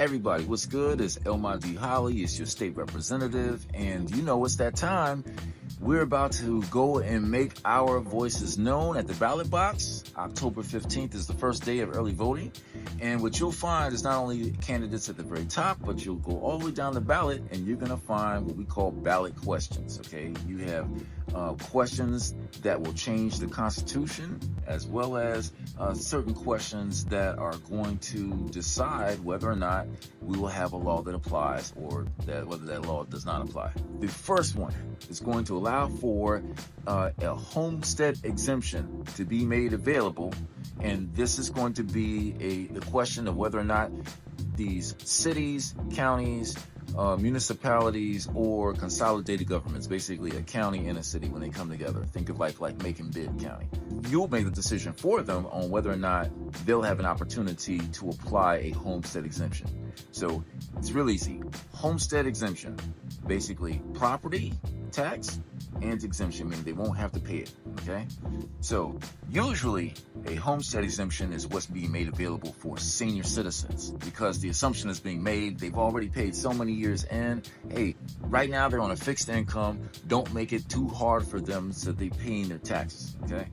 Everybody, what's good? It's El-Mahdi Holly. It's your state representative, and you know it's that time. We're about to go and make our voices known at the ballot box. October 15th is the first day of early voting, and what you'll find is not only candidates at the very top, but you'll go all the way down the ballot, and you're going to find what we call ballot questions, okay? You have questions that will change the Constitution, as well as certain questions that are going to decide whether or not we will have a law that applies or whether that law does not apply. The first one is going to allow for a homestead exemption to be made available, and this is going to be the question of whether or not these cities, counties, municipalities, or consolidated governments, basically a county and a city, when they come together. Think of like Macon-Bibb County. You'll make the decision for them on whether or not they'll have an opportunity to apply a homestead exemption. So it's real easy. Homestead exemption, basically property tax and exemption, meaning they won't have to pay it, okay? So usually a homestead exemption is what's being made available for senior citizens, because the assumption is being made they've already paid so many years in. Hey, right now they're on a fixed income. Don't make it too hard for them so they're paying their taxes, okay?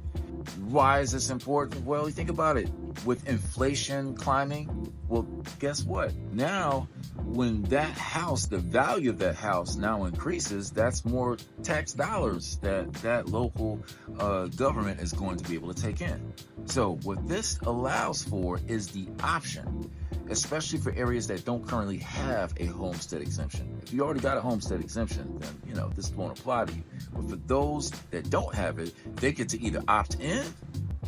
Why is this important? Well, you think about it. With inflation climbing, well, guess what? Now, when that house, the value of that house now increases, that's more tax dollars that local government is going to be able to take in. So what this allows for is the option, especially for areas that don't currently have a homestead exemption. If you already got a homestead exemption, then, you know, this won't apply to you. But for those that don't have it, they get to either opt in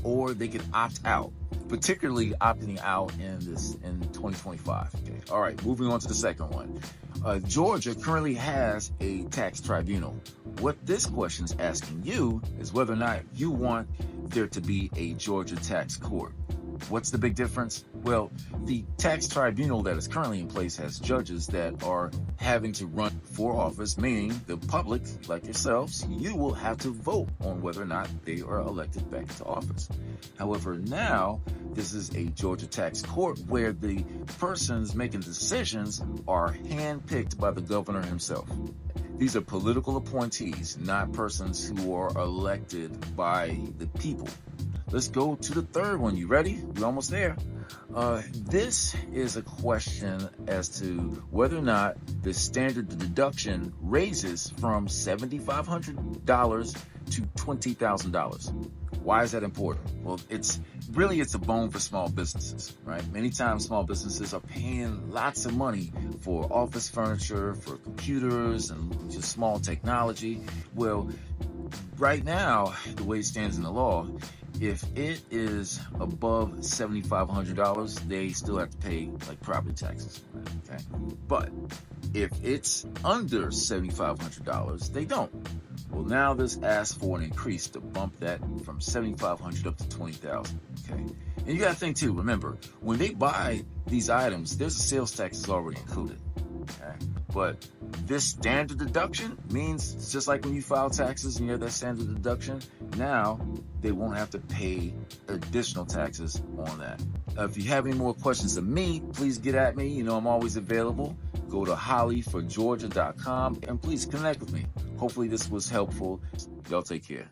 or they can opt out, particularly opting out in 2025. Okay. All right, moving on to the second one. Georgia currently has a tax tribunal. What this question is asking you is whether or not you want there to be a Georgia tax court. What's the big difference? Well, the tax tribunal that is currently in place has judges that are having to run for office, meaning the public, like yourselves, you will have to vote on whether or not they are elected back into office. However, now this is a Georgia tax court where the persons making decisions are handpicked by the governor himself. These are political appointees, not persons who are elected by the people. Let's go to the third one. You ready? We're almost there. This is a question as to whether or not the standard deduction raises from $7,500 to $20,000. Why is that important? Well, it's a bone for small businesses, right? Many times small businesses are paying lots of money for office furniture, for computers, and just small technology. Well, right now, the way it stands in the law, if it is above $7,500, they still have to pay like property taxes, okay? But if it's under $7,500, they don't. Well, now this asks for an increase to bump that from $7,500 up to $20,000, okay? And you got to think too, remember, when they buy these items, there's a sales tax that's already included, okay? But this standard deduction means it's just like when you file taxes and you have that standard deduction, now they won't have to pay additional taxes on that. If you have any more questions of me, please get at me. You know, I'm always available. Go to 𝗧𝗛𝗓𝗏𝗏𝗏𝗏𝗏𝗏𝗏𝗏𝗏𝗏𝗏𝗏𝗏𝗏𝗏𝗏.com, and please connect with me. Hopefully this was helpful. Y'all take care.